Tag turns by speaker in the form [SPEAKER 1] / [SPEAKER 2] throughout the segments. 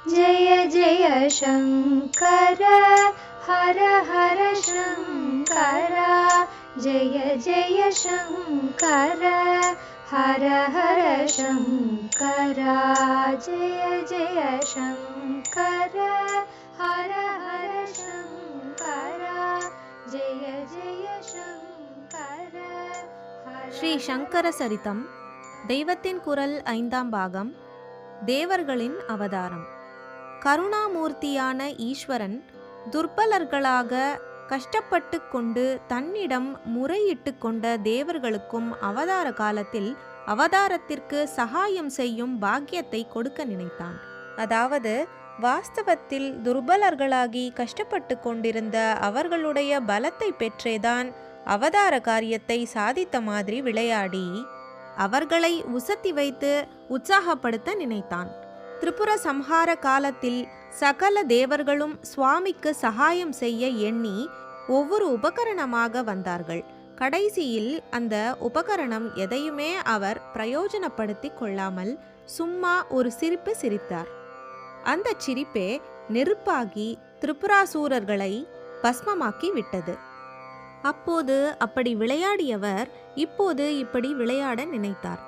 [SPEAKER 1] जय जय शङ्कर हर हर शङ्कर जय जय शङ्कर हर हर शङ्कर जय जय शङ्कर हर हर शङ्कर जय जय शङ्कर
[SPEAKER 2] ஸ்ரீ சங்கர சரிதம் தெய்வத்தின் குரல் 5ஆம் பாகம். தேவர்களின் அவதாரம். கருணாமூர்த்தியான ஈஸ்வரன் துர்பலர்களாக கஷ்டப்பட்டு கொண்டு தன்னிடம் முறையிட்டு கொண்ட தேவர்களுக்கும் அவதார காலத்தில் அவதாரத்திற்கு சகாயம் செய்யும் பாக்கியத்தை கொடுக்க நினைத்தான். அதாவது வாஸ்தவத்தில் துர்பலர்களாகி கஷ்டப்பட்டு கொண்டிருந்த அவர்களுடைய பலத்தை பெற்றேதான் அவதார காரியத்தை சாதித்த மாதிரி விளையாடி அவர்களை உசத்தி வைத்து உற்சாகப்படுத்த நினைத்தான். திரிபுர சம்ஹார காலத்தில் சகல தேவர்களும் சுவாமிக்கு சகாயம் செய்ய எண்ணி ஒவ்வொரு உபகரணமாக வந்தார்கள். கடைசியில் அந்த உபகரணம் எதையுமே அவர் பிரயோஜனப்படுத்தி கொள்ளாமல் சும்மா ஒரு சிரிப்பு சிரித்தார். அந்த சிரிப்பே நெருப்பாகி திரிபுராசூரர்களை பஸ்மமாக்கி விட்டது. அப்போது அப்படி விளையாடியவர் இப்போது இப்படி விளையாட நினைத்தார்.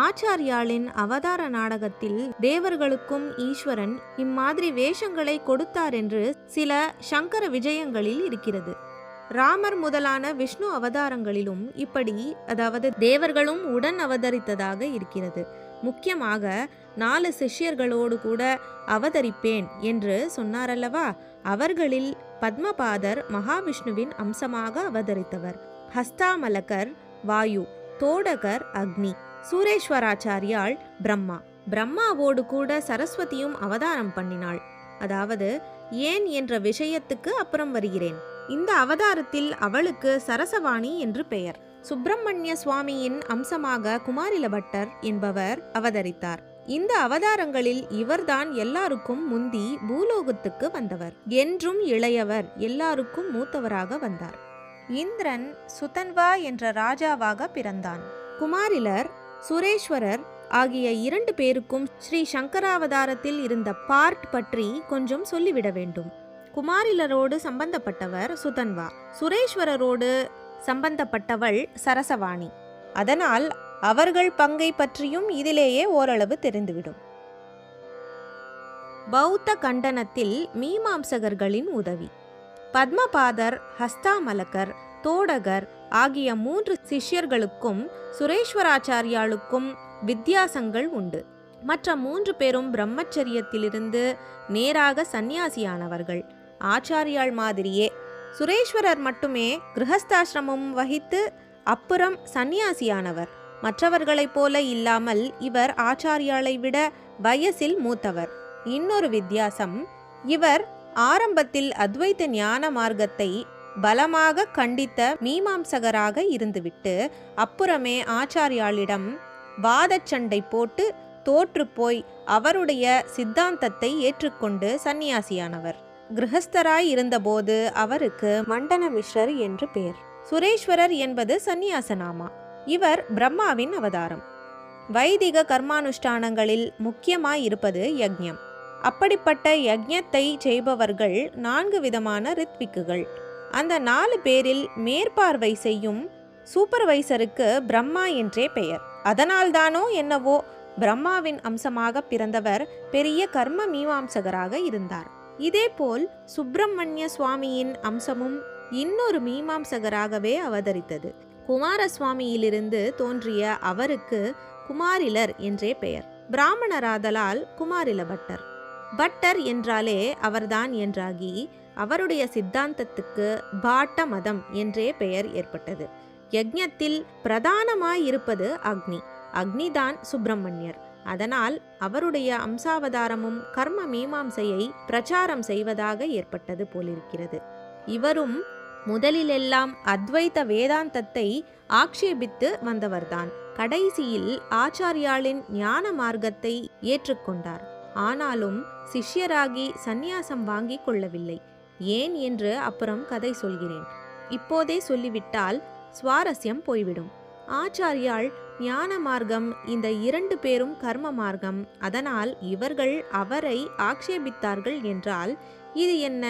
[SPEAKER 2] ஆச்சாரியாளின் அவதார நாடகத்தில் தேவர்களுக்கும் ஈஸ்வரன் இம்மாதிரி வேஷங்களை கொடுத்தார் என்று சில சங்கர விஜயங்களில் இருக்கிறது. ராமர் முதலான விஷ்ணு அவதாரங்களிலும் இப்படி, அதாவது தேவர்களும் உடன் அவதரித்ததாக இருக்கிறது. முக்கியமாக 4 சிஷ்யர்களோடு கூட அவதரிப்பேன் என்று சொன்னாரல்லவா, அவர்களில் பத்மபாதர் மகாவிஷ்ணுவின் அம்சமாக அவதரித்தவர், ஹஸ்தாமலகர் வாயு, தோடகர் அக்னி, சூரேஸ்வராச்சாரியாள் பிரம்மா. பிரம்மாவோடு கூட சரஸ்வதியும் அவதாரம் பண்ணினாள். அதாவது ஏன் என்ற விஷயத்துக்கு அப்புறம் வருகிறேன். இந்த அவதாரத்தில் அவளுக்கு சரசவாணி என்று பெயர். சுப்பிரமணிய சுவாமியின் அம்சமாக குமாரில பட்டர் என்பவர் அவதரித்தார். இந்த அவதாரங்களில் இவர்தான் எல்லாருக்கும் முந்தி பூலோகத்துக்கு வந்தவர், என்றும் இளையவர், எல்லாருக்கும் மூத்தவராக வந்தார். இந்திரன் சுதன்வா என்ற ராஜாவாக பிறந்தான். குமாரிலர், சுரேஸ்வரர் ஆகிய 2 பேருக்கும் ஸ்ரீ சங்கராவதாரத்தில் இருந்த பார்ட் பற்றி கொஞ்சம் சொல்லிவிட வேண்டும். குமாரிலரோடு சம்பந்தப்பட்டவர் சுதன்வா, சுரேஸ்வரரோடு சம்பந்தப்பட்டவள் சரசவாணி. அதனால் அவர்கள் பங்கை பற்றியும் இதிலேயே ஓரளவு தெரிந்துவிடும். பௌத்த கண்டனத்தில் மீமாம்சகர்களின் உதவி. பத்மபாதர், ஹஸ்தாமலகர், தோடகர் ஆகிய 3 சிஷ்யர்களுக்கும் சுரேஸ்வராச்சாரியாளுக்கும் வித்தியாசங்கள் உண்டு. மற்ற 3 பேரும் பிரம்மச்சரியத்திலிருந்து நேராக சந்நியாசியானவர்கள். ஆச்சாரியாள் மாதிரியே சுரேஸ்வரர் மட்டுமே கிரகஸ்தாசிரமம் வகித்து அப்புறம் சந்நியாசியானவர். மற்றவர்களைப் போல இல்லாமல் இவர் ஆச்சாரியாளை விட வயசில் மூத்தவர். இன்னொரு வித்தியாசம், இவர் ஆரம்பத்தில் அத்வைத ஞான மார்க்கத்தை பலமாக கண்டித்த மீமாம்சகராக இருந்துவிட்டு அப்புறமே ஆச்சாரியாளிடம் வாதச்சண்டை போட்டு தோற்றுப்போய் அவருடைய சித்தாந்தத்தை ஏற்றுக்கொண்டு சந்நியாசியானவர். கிரகஸ்தராய் இருந்தபோது அவருக்கு மண்டன மிஸ்ரர் என்று பெயர். சுரேஸ்வரர் என்பது சந்நியாசநாமா. இவர் பிரம்மாவின் அவதாரம். வைதிக கர்மானுஷ்டானங்களில் முக்கியமாய் இருப்பது யக்ஞம். அப்படிப்பட்ட யக்ஞத்தை செய்பவர்கள் 4 விதமான ரித்விக்குகள். அந்த 4 பேரில் மேற்பார்வை செய்யும் சூப்பர்வைசருக்கு பிரம்மா என்றே பெயர். அதனால்தானோ என்னவோ பிரம்மாவின் அம்சமாக பிறந்தவர் பெரிய கர்ம மீமாம்சகராக இருந்தார். இதேபோல் சுப்பிரமணிய சுவாமியின் அம்சமும் இன்னொரு மீமாம்சகராகவே அவதரித்தது. குமாரசுவாமியிலிருந்து தோன்றிய அவருக்கு குமாரிலர் என்றே பெயர். பிராமணராதலால் குமாரில பட்டர். பட்டர் என்றாலே அவர்தான் என்றாகி அவருடைய சித்தாந்தத்துக்கு பாட்ட மதம் என்றே பெயர் ஏற்பட்டது. யக்ஞத்தில் பிரதானமாயிருப்பது அக்னி. அக்னிதான் சுப்பிரமணியர். அதனால் அவருடைய அம்சாவதாரமும் கர்ம மீமாம்சையை பிரச்சாரம் செய்வதாக ஏற்பட்டது போலிருக்கிறது. இவரும் முதலிலெல்லாம் அத்வைத வேதாந்தத்தை ஆக்ஷேபித்து வந்தவர்தான். கடைசியில் ஆச்சாரியாளின் ஞான மார்க்கத்தை ஏற்றுக்கொண்டார். ஆனாலும் சிஷ்யராகி சந்நியாசம் வாங்கி கொள்ளவில்லை. ஏன் என்று அப்புறம் கதை சொல்கிறேன். இப்போதே சொல்லிவிட்டால் சுவாரஸ்யம் போய்விடும். ஆச்சாரியாள் ஞான மார்க்கம், இந்த 2 பேரும் கர்ம மார்க்கம். அதனால் இவர்கள் அவரை ஆக்ஷேபித்தார்கள் என்றால் இது என்ன?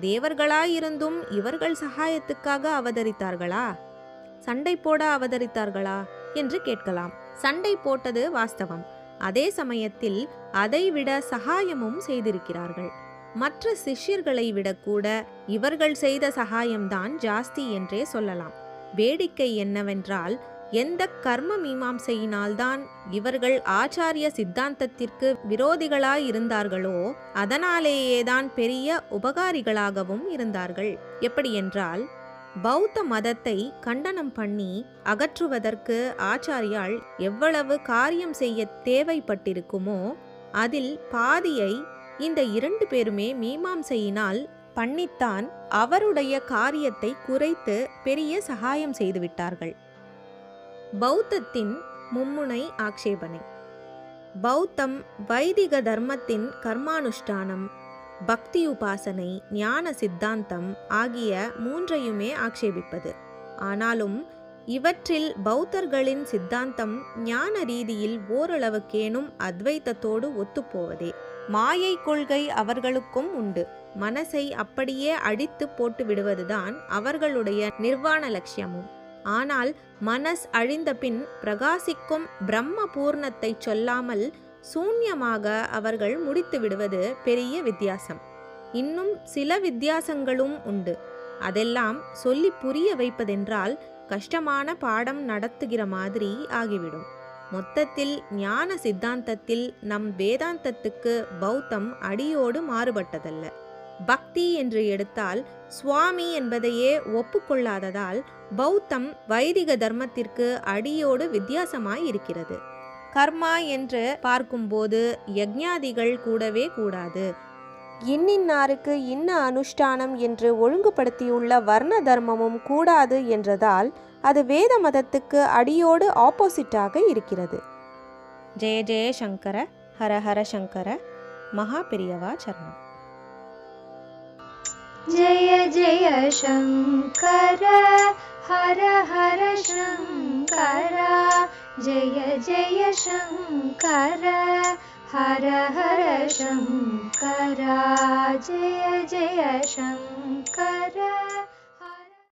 [SPEAKER 2] தேவர்களாயிருந்தும் இவர்கள் சகாயத்துக்காக அவதரித்தார்களா? சண்டை போட அவதரித்தார்களா என்று கேட்கலாம். சண்டை போட்டது வாஸ்தவம். அதே சமயத்தில் அதைவிட சகாயமும் செய்திருக்கிறார்கள். மற்ற சிஷ்யர்களை விட கூட இவர்கள் செய்த சகாயம்தான் ஜாஸ்தி என்றே சொல்லலாம். வேடிக்கை என்னவென்றால், எந்த கர்ம மீமாம்சையினால்தான் இவர்கள் ஆச்சாரிய சித்தாந்தத்திற்கு விரோதிகளாயிருந்தார்களோ அதனாலேயேதான் பெரிய உபகாரிகளாகவும் இருந்தார்கள். எப்படியென்றால், பௌத்த மதத்தை கண்டனம் பண்ணி அகற்றுவதற்கு ஆச்சாரியால் எவ்வளவு காரியம் செய்ய தேவைப்பட்டிருக்குமோ அதில் பாதியை இந்த 2 பேருமே மீமாம்சையினால் பண்ணித்தான் அவருடைய காரியத்தை குறைத்து பெரிய சகாயம் செய்துவிட்டார்கள். பௌத்தத்தின் மும்முனை ஆக்ஷேபனை. பௌத்தம் வைதிக தர்மத்தின் கர்மானுஷ்டானம், பக்தி உபாசனை, ஞான சித்தாந்தம் ஆகிய 3ஐயுமே ஆக்ஷேபிப்பது. ஆனாலும் இவற்றில் பௌத்தர்களின் சித்தாந்தம் ஞான ரீதியில் ஓரளவுக்கேனும் அத்வைத்தத்தோடு ஒத்துப்போவதே. மாயை கொள்கை அவர்களுக்கும் உண்டு. மனசை அப்படியே அடித்து போட்டு விடுவதுதான் அவர்களுடைய நிர்வாண லட்சியமும். ஆனால் மனஸ் அழிந்த பின் பிரகாசிக்கும் பிரம்ம பூர்ணத்தை சொல்லாமல் சூன்யமாக அவர்கள் முடித்து விடுவது பெரிய வித்தியாசம். இன்னும் சில வித்தியாசங்களும் உண்டு. அதெல்லாம் சொல்லி புரிய வைப்பதென்றால் கஷ்டமான பாடம் நடத்துகிற மாதிரி ஆகிவிடும். மொத்தத்தில் ஞான சித்தாந்தத்தில் நம் வேதாந்தத்துக்கு பௌத்தம் அடியோடு மாறுபட்டதல்ல. பக்தி என்று எடுத்தால் சுவாமி என்பதையே ஒப்புக்கொள்ளாததால் பௌத்தம் வைதிக தர்மத்திற்கு அடியோடு வித்தியாசமாய் இருக்கிறது. கர்மா என்று பார்க்கும்போது யஜ்ஞாதிகள் கூடவே கூடாது. இன்னின்னாருக்கு இன்ன அனுஷ்டானம் என்று ஒழுங்குபடுத்தியுள்ள வர்ண தர்மமும் கூடாது என்றதால் அது வேத மதத்துக்கு அடியோடு ஆப்போசிட்டாக இருக்கிறது. ஜெய ஜெய சங்கர, ஹர ஹர சங்கர. மகா பெரியவா சரணம்.
[SPEAKER 1] जय जय शङ्कर हर हर शङ्कर जय जय शङ्कर हर हर शङ्कर जय जय शङ्कर।